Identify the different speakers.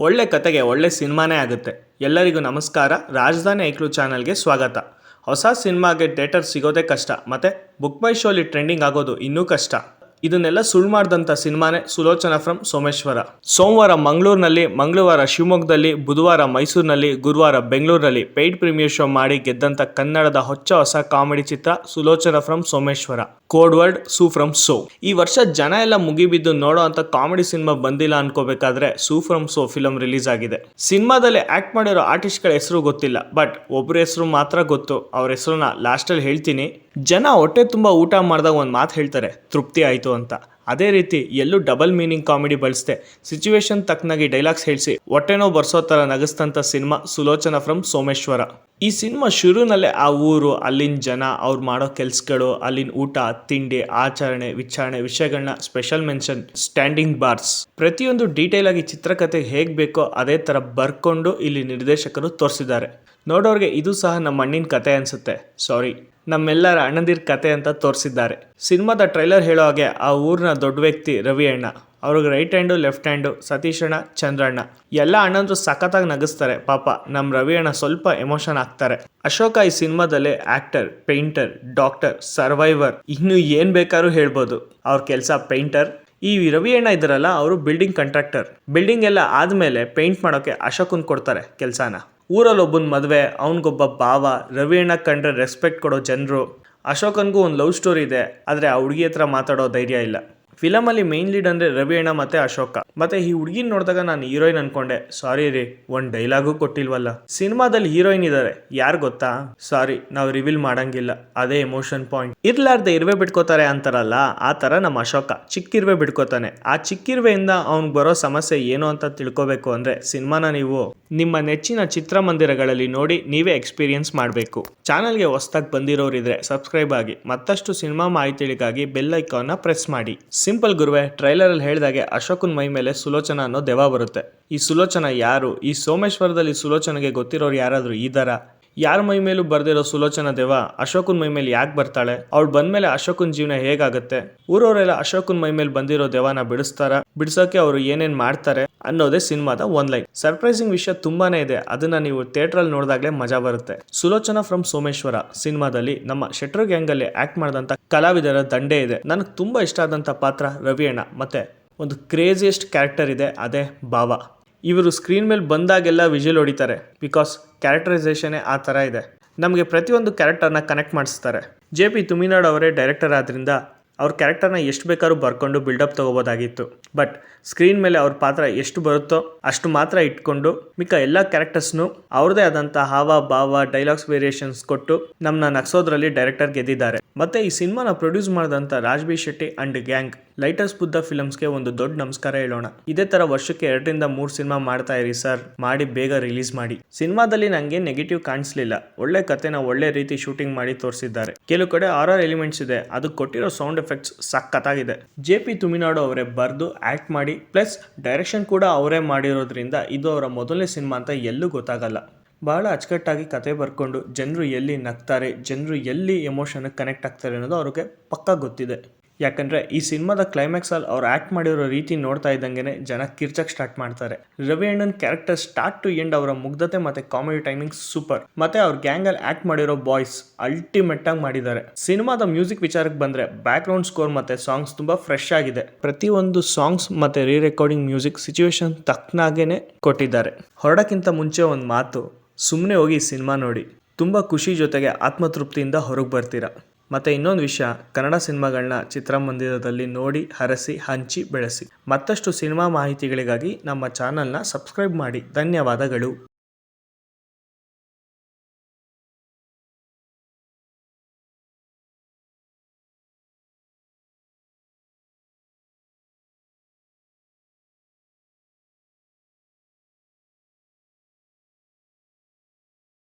Speaker 1: ಒಳ್ಳೆ ಕತೆಗೆ ಒಳ್ಳೆ ಸಿನಿಮಾನೇ ಆಗುತ್ತೆ. ಎಲ್ಲರಿಗೂ ನಮಸ್ಕಾರ. ರಾಜಧಾನಿ ಐಕ್ಳು ಚಾನಲ್ಗೆ ಸ್ವಾಗತ. ಹೊಸ ಸಿನಿಮಾಗೆ ಥಿಯೇಟರ್ ಸಿಗೋದೇ ಕಷ್ಟ, ಮತ್ತು ಬುಕ್ ಮೈ ಶೋಲಿ ಟ್ರೆಂಡಿಂಗ್ ಆಗೋದು ಇನ್ನೂ ಕಷ್ಟ. ಇದನ್ನೆಲ್ಲ ಸುಳ್ಳು ಮಾಡಿದಂಥ ಸಿನಿಮಾನೇ ಸುಲೋಚನಾ ಫ್ರಮ್ ಸೋಮೇಶ್ವರ. ಸೋಮವಾರ ಮಂಗಳೂರಿನಲ್ಲಿ, ಮಂಗಳವಾರ ಶಿವಮೊಗ್ಗದಲ್ಲಿ, ಬುಧವಾರ ಮೈಸೂರಿನಲ್ಲಿ, ಗುರುವಾರ ಬೆಂಗಳೂರಿನಲ್ಲಿ ಪೇಯ್ಡ್ ಪ್ರೀಮಿಯರ್ ಶೋ ಮಾಡಿ ಗೆದ್ದಂಥ ಕನ್ನಡದ ಹೊಸ ಕಾಮಿಡಿ ಚಿತ್ರ Sulochana from Someshwara. Code word Su from So. ಈ ವರ್ಷ ಜನ ಎಲ್ಲ ಮುಗಿಬಿದ್ದು ನೋಡೋ ಅಂತ ಕಾಮಿಡಿ ಸಿನಿಮಾ ಬಂದಿಲ್ಲ ಅನ್ಕೋಬೇಕಾದ್ರೆ ಸೂ ಫ್ರಮ್ ಸೋ ಫಿಲಮ್ ರಿಲೀಸ್ ಆಗಿದೆ. ಸಿನಿಮಾದಲ್ಲಿ ಆಕ್ಟ್ ಮಾಡಿರೋ ಆರ್ಟಿಸ್ಟ್ಗಳ ಹೆಸರು ಗೊತ್ತಿಲ್ಲ, ಬಟ್ ಒಬ್ಬರ ಹೆಸರು ಮಾತ್ರ ಗೊತ್ತು. ಅವ್ರ ಹೆಸರನ್ನ ಲಾಸ್ಟಲ್ಲಿ ಹೇಳ್ತೀನಿ. ಜನ ಹೊಟ್ಟೆ ತುಂಬ ಊಟ ಮಾಡಿದಾಗ ಒಂದು ಮಾತು ಹೇಳ್ತಾರೆ, ತೃಪ್ತಿ ಆಯಿತು ಅಂತ. ಅದೇ ರೀತಿ ಎಲ್ಲೂ ಡಬಲ್ ಮೀನಿಂಗ್ ಕಾಮಿಡಿ ಬಳಸದೆ ಸಿಚುವೇಶನ್ ತಕ್ಕನಾಗಿ ಡೈಲಾಗ್ಸ್ ಹೇಳಿಸಿ ಹೊಟ್ಟೆನೋ ಬರ್ಸೋ ಥರ ನಗಿಸ್ತಂಥ ಸಿನಿಮಾ ಸುಲೋಚನಾ ಫ್ರಮ್ ಸೋಮೇಶ್ವರ. ಈ ಸಿನಿಮಾ ಶುರುನಲ್ಲೇ ಆ ಊರು, ಅಲ್ಲಿನ ಜನ, ಅವ್ರು ಮಾಡೋ ಕೆಲಸಗಳು, ಅಲ್ಲಿನ ಊಟ ತಿಂಡಿ, ಆಚರಣೆ ವಿಚಾರಣೆ ವಿಷಯಗಳನ್ನ ಸ್ಪೆಷಲ್ ಮೆನ್ಷನ್, ಸ್ಟ್ಯಾಂಡಿಂಗ್ ಬಾರ್ಸ್, ಪ್ರತಿಯೊಂದು ಡೀಟೇಲ್ ಆಗಿ ಚಿತ್ರಕಥೆಗೆ ಹೇಗೆ ಬೇಕೋ ಅದೇ ಥರ ಬರ್ಕೊಂಡು ಇಲ್ಲಿ ನಿರ್ದೇಶಕರು ತೋರಿಸಿದ್ದಾರೆ. ನೋಡೋರಿಗೆ ಇದು ಸಹ ನಮ್ಮ ಅಣ್ಣಿನ ಕತೆ ಅನಿಸುತ್ತೆ. ಸಾರಿ, ನಮ್ಮೆಲ್ಲರ ಅಣ್ಣಂದಿರ ಕತೆ ಅಂತ ತೋರಿಸಿದ್ದಾರೆ. ಸಿನಿಮಾದ ಟ್ರೈಲರ್ ಹೇಳೋ ಹಾಗೆ ಆ ಊರಿನ ದೊಡ್ಡ ವ್ಯಕ್ತಿ ರವಿ ಅಣ್ಣ, ಅವ್ರಿಗೆ right hand left hand Satish ಅಣ್ಣ, ಚಂದ್ರಣ್ಣ, ಎಲ್ಲ ಅಣ್ಣಂದ್ರು ಸಖತ್ತಾಗಿ ನಗಿಸ್ತಾರೆ. ಪಾಪ ನಮ್ಮ ರವಿ ಅಣ್ಣ ಸ್ವಲ್ಪ ಎಮೋಷನ್ ಆಗ್ತಾರೆ. ಅಶೋಕ ಈ ಸಿನಿಮಾದಲ್ಲಿ ಆಕ್ಟರ್, ಪೇಂಟರ್, ಡಾಕ್ಟರ್, ಸರ್ವೈವರ್, ಇನ್ನು ಏನು ಬೇಕಾದ್ರೂ ಹೇಳ್ಬೋದು. ಅವ್ರ ಕೆಲಸ ಪೇಂಟರ್. ಈ ರವಿ ಅಣ್ಣ ಇದ್ದಾರಲ್ಲ, ಅವರು ಬಿಲ್ಡಿಂಗ್ ಕಾಂಟ್ರಾಕ್ಟರ್. ಬಿಲ್ಡಿಂಗ್ ಎಲ್ಲ ಆದಮೇಲೆ ಪೇಂಟ್ ಮಾಡೋಕ್ಕೆ ಅಶೋಕನ್ ಕೊಡ್ತಾರೆ ಕೆಲಸನ. ಊರಲ್ಲಿ ಒಬ್ಬನ ಮದುವೆ, ಅವನಿಗೊಬ್ಬ ಭಾವ. ರವಿ ಅಣ್ಣ ಕಂಡ್ರೆ ರೆಸ್ಪೆಕ್ಟ್ ಕೊಡೋ ಜನರು. ಅಶೋಕನ್ಗೂ ಒಂದು ಲವ್ ಸ್ಟೋರಿ ಇದೆ, ಆದರೆ ಆ ಹುಡುಗಿ ಹತ್ರ ಮಾತಾಡೋ ಧೈರ್ಯ ಇಲ್ಲ. ಫಿಲಮಲ್ಲಿ ಮೇನ್ ಲೀಡ್ ಅಂದರೆ ರವಿ ಅಣ್ಣ ಮತ್ತು ಅಶೋಕ. ಮತ್ತು ಈ ಹುಡುಗಿನ ನೋಡಿದಾಗ ನಾನು ಹೀರೋಯಿನ್ ಅನ್ಕೊಂಡೆ. ಸಾರಿ ರೀ, ಒಂದು ಡೈಲಾಗು ಕೊಟ್ಟಿಲ್ವಲ್ಲ. ಸಿನಿಮಾದಲ್ಲಿ ಹೀರೋಯಿನ್ ಇದ್ದಾರೆ, ಯಾರು ಗೊತ್ತಾ? ಸಾರಿ, ನಾವು ರಿವೀಲ್ ಮಾಡಂಗಿಲ್ಲ, ಅದೇ ಎಮೋಷನ್ ಪಾಯಿಂಟ್. ಇರ್ಲಾರ್ದೆ ಇರುವೆ ಬಿಟ್ಕೋತಾರೆ ಅಂತಾರಲ್ಲ, ಆ ಥರ ನಮ್ಮ ಅಶೋಕ ಚಿಕ್ಕಿರುವೆ ಬಿಟ್ಕೋತಾನೆ. ಆ ಚಿಕ್ಕಿರುವೆಯಿಂದ ಅವ್ನಿಗೆ ಬರೋ ಸಮಸ್ಯೆ ಏನು ಅಂತ ತಿಳ್ಕೊಬೇಕು ಅಂದರೆ ಸಿನಿಮಾನ ನೀವು ನಿಮ್ಮ ನೆಚ್ಚಿನ ಚಿತ್ರಮಂದಿರಗಳಲ್ಲಿ ನೋಡಿ ನೀವೇ ಎಕ್ಸ್ಪೀರಿಯನ್ಸ್ ಮಾಡಬೇಕು. ಚಾನಲ್ಗೆ ಹೊಸದಾಗಿ ಬಂದಿರೋರಿದ್ರೆ ಸಬ್ಸ್ಕ್ರೈಬ್ ಆಗಿ. ಮತ್ತಷ್ಟು ಸಿನಿಮಾ ಮಾಹಿತಿಗಳಿಗಾಗಿ ಬೆಲ್ ಐಕಾನ್ನ ಪ್ರೆಸ್ ಮಾಡಿ. ಸಿಂಪಲ್ ಗುರುವೆ, ಟ್ರೈಲರಲ್ಲಿ ಹೇಳಿದಾಗೆ ಅಶೋಕನ್ ಮೈ ಮೇಲೆ ಸುಲೋಚನಾ ಅನ್ನೋ ದೆವ್ವ ಬರುತ್ತೆ. ಈ ಸುಲೋಚನಾ ಯಾರು? ಈ ಸೋಮೇಶ್ವರದಲ್ಲಿ ಸುಲೋಚನೆಗೆ ಗೊತ್ತಿರೋರು ಯಾರಾದರೂ ಇದ್ದಾರಾ? ಯಾರ ಮೈ ಮೇಲೂ ಬರ್ದಿರೋ ಸುಲೋಚನಾ ದೆವ್ವ ಅಶೋಕನ್ ಮೈ ಮೇಲೆ ಯಾಕೆ ಬರ್ತಾಳೆ? ಅವಳು ಬಂದ್ಮೇಲೆ ಅಶೋಕನ್ ಜೀವನ ಹೇಗಾಗುತ್ತೆ? ಊರವರೆಲ್ಲ ಅಶೋಕನ್ ಮೈ ಮೇಲೆ ಬಂದಿರೋ ದೆವ್ವನ ಬಿಡಿಸೋಕೆ ಅವರು ಏನೇನು ಮಾಡ್ತಾರೆ ಅನ್ನೋದೇ ಸಿನಿಮಾದ ಒನ್ ಲೈನ್. ಸರ್ಪ್ರೈಸಿಂಗ್ ವಿಷಯ ತುಂಬಾನೇ ಇದೆ, ಅದನ್ನ ನೀವು ಥಿಯೇಟ್ರಲ್ಲಿ ನೋಡಿದಾಗಲೇ ಮಜಾ ಬರುತ್ತೆ. ಸುಲೋಚನಾ ಫ್ರಮ್ ಸೋಮೇಶ್ವರ ಸಿನಿಮಾದಲ್ಲಿ ನಮ್ಮ ಶೆಟ್ರು ಗ್ಯಾಂಗಲ್ಲಿ ಆಕ್ಟ್ ಮಾಡಿದಂಥ ಕಲಾವಿದರ ದಂಡೆ ಇದೆ. ನನಗೆ ತುಂಬ ಇಷ್ಟ ಆದಂಥ ಪಾತ್ರ ರವಿ ಅಣ್ಣ. ಮತ್ತೆ ಒಂದು ಕ್ರೇಜಿಯೆಸ್ಟ್ ಕ್ಯಾರೆಕ್ಟರ್ ಇದೆ, ಅದೇ ಭಾವ. ಇವರು ಸ್ಕ್ರೀನ್ ಮೇಲೆ ಬಂದಾಗೆಲ್ಲ ವಿಜುವಲ್ ಹೊಡಿತಾರೆ, ಬಿಕಾಸ್ ಕ್ಯಾರೆಕ್ಟರೈಸೇಷನೇ ಆ ಥರ ಇದೆ. ನಮಗೆ ಪ್ರತಿಯೊಂದು ಕ್ಯಾರೆಕ್ಟರ್ನ ಕನೆಕ್ಟ್ ಮಾಡಿಸ್ತಾರೆ. JP ತುಮಿನಾಡು ಅವರೇ ಡೈರೆಕ್ಟರ್ ಆದ್ದರಿಂದ ಅವ್ರ ಕ್ಯಾರೆಕ್ಟರ್ನ ಎಷ್ಟು ಬೇಕಾದ್ರೂ ಬರ್ಕೊಂಡು ಬಿಲ್ಡಪ್ ತೊಗೋಬೋದಾಗಿತ್ತು. ಬಟ್ ಸ್ಕ್ರೀನ್ ಮೇಲೆ ಅವ್ರ ಪಾತ್ರ ಎಷ್ಟು ಬರುತ್ತೋ ಅಷ್ಟು ಮಾತ್ರ ಇಟ್ಕೊಂಡು ಮಿಕ್ಕ ಎಲ್ಲ ಕ್ಯಾರೆಕ್ಟರ್ಸ್ನು ಅವ್ರದೇ ಆದಂಥ ಹಾವ ಭಾವ ಡೈಲಾಗ್ಸ್ ವೇರಿಯೇಷನ್ಸ್ ಕೊಟ್ಟು ನಮ್ಮನ್ನ ನಗ್ಸೋದ್ರಲ್ಲಿ ಡೈರೆಕ್ಟರ್ ಗೆದ್ದಿದ್ದಾರೆ. ಮತ್ತು ಈ ಸಿನಿಮಾನ ಪ್ರೊಡ್ಯೂಸ್ ಮಾಡಿದಂಥ Raj B Shetty and gang lighters Buddha ಫಿಲಮ್ಸ್ಗೆ ಒಂದು ದೊಡ್ಡ ನಮಸ್ಕಾರ ಹೇಳೋಣ. ಇದೇ ಥರ ವರ್ಷಕ್ಕೆ 2 ರಿಂದ 3 ಸಿನಿಮಾ ಮಾಡ್ತಾ ಇರಿ ಸರ್, ಮಾಡಿ ಬೇಗ ರಿಲೀಸ್ ಮಾಡಿ. ಸಿನಿಮಾದಲ್ಲಿ ನನಗೆ ನೆಗೆಟಿವ್ ಕಾಣಿಸ್ಲಿಲ್ಲ. ಒಳ್ಳೆ ಕತೆನ ಒಳ್ಳೆ ರೀತಿ ಶೂಟಿಂಗ್ ಮಾಡಿ ತೋರಿಸಿದ್ದಾರೆ. ಕೆಲವು ಕಡೆ ಹಾರರ್ ಎಲಿಮೆಂಟ್ಸ್ ಇದೆ, ಅದಕ್ಕೆ ಕೊಟ್ಟಿರೋ ಸೌಂಡ್ ಎಫೆಕ್ಟ್ಸ್ ಸಖತ್ತಾಗಿದೆ. JP ತುಮಿನಾಡು ಅವರೇ ಬರೆದು ಆಕ್ಟ್ ಮಾಡಿ ಪ್ಲಸ್ ಡೈರೆಕ್ಷನ್ ಕೂಡ ಅವರೇ ಮಾಡಿರೋದ್ರಿಂದ ಇದು ಅವರ ಮೊದಲನೇ ಸಿನಿಮಾ ಅಂತ ಎಲ್ಲೂ ಗೊತ್ತಾಗಲ್ಲ. ಬಹಳ ಅಚ್ಚುಕಟ್ಟಾಗಿ ಕತೆ ಬರ್ಕೊಂಡು ಜನರು ಎಲ್ಲಿ ನಗ್ತಾರೆ, ಜನರು ಎಲ್ಲಿ ಎಮೋಷನ್ಗೆ ಕನೆಕ್ಟ್ ಆಗ್ತಾರೆ ಅನ್ನೋದು ಅವ್ರಿಗೆ ಪಕ್ಕಾ ಗೊತ್ತಿದೆ. ಯಾಕಂದರೆ ಈ ಸಿನಿಮಾದ ಕ್ಲೈಮ್ಯಾಕ್ಸಲ್ಲಿ ಅವ್ರು ಆ್ಯಕ್ಟ್ ಮಾಡಿರೋ ರೀತಿ ನೋಡ್ತಾ ಇದ್ದಂಗೆ ಜನ ಕಿರ್ಚಕ್ಕೆ ಸ್ಟಾರ್ಟ್ ಮಾಡ್ತಾರೆ. ರವಿ ಅಣ್ಣನ ಕ್ಯಾರೆಕ್ಟರ್ ಸ್ಟಾರ್ಟ್ ಟು ಎಂಡ್ ಅವರ ಮುಗ್ಧತೆ ಮತ್ತು ಕಾಮಿಡಿ ಟೈಮಿಂಗ್ ಸೂಪರ್. ಮತ್ತು ಅವ್ರ ಗ್ಯಾಂಗಲ್ಲಿ ಆ್ಯಕ್ಟ್ ಮಾಡಿರೋ ಬಾಯ್ಸ್ ಅಲ್ಟಿಮೇಟ್ ಆಗಿ ಮಾಡಿದ್ದಾರೆ. ಸಿನಿಮಾದ ಮ್ಯೂಸಿಕ್ ವಿಚಾರಕ್ಕೆ ಬಂದರೆ ಬ್ಯಾಕ್ಗ್ರೌಂಡ್ ಸ್ಕೋರ್ ಮತ್ತು ಸಾಂಗ್ಸ್ ತುಂಬ ಫ್ರೆಶ್ ಆಗಿದೆ. ಪ್ರತಿಯೊಂದು ಸಾಂಗ್ಸ್ ಮತ್ತು ರೀ ರೆಕಾರ್ಡಿಂಗ್ ಮ್ಯೂಸಿಕ್ ಸಿಚುವೇಶನ್ ತಕ್ಕನಾಗೇ ಕೊಟ್ಟಿದ್ದಾರೆ. ಹೊರಡಕ್ಕಿಂತ ಮುಂಚೆ ಒಂದು ಮಾತು, ಸುಮ್ಮನೆ ಹೋಗಿ ಸಿನಿಮಾ ನೋಡಿ, ತುಂಬ ಖುಷಿ ಜೊತೆಗೆ ಆತ್ಮತೃಪ್ತಿಯಿಂದ ಹೊರಗೆ ಬರ್ತೀರಾ. ಮತ್ತು ಇನ್ನೊಂದು ವಿಷಯ, ಕನ್ನಡ ಸಿನಿಮಾಗಳನ್ನ ಚಿತ್ರಮಂದಿರದಲ್ಲಿ ನೋಡಿ, ಹರಸಿ, ಹಂಚಿ, ಬೆಳೆಸಿ. ಮತ್ತಷ್ಟು ಸಿನಿಮಾ ಮಾಹಿತಿಗಳಿಗಾಗಿ ನಮ್ಮ ಚಾನಲ್ನ ಸಬ್ಸ್ಕ್ರೈಬ್ ಮಾಡಿ. ಧನ್ಯವಾದಗಳು.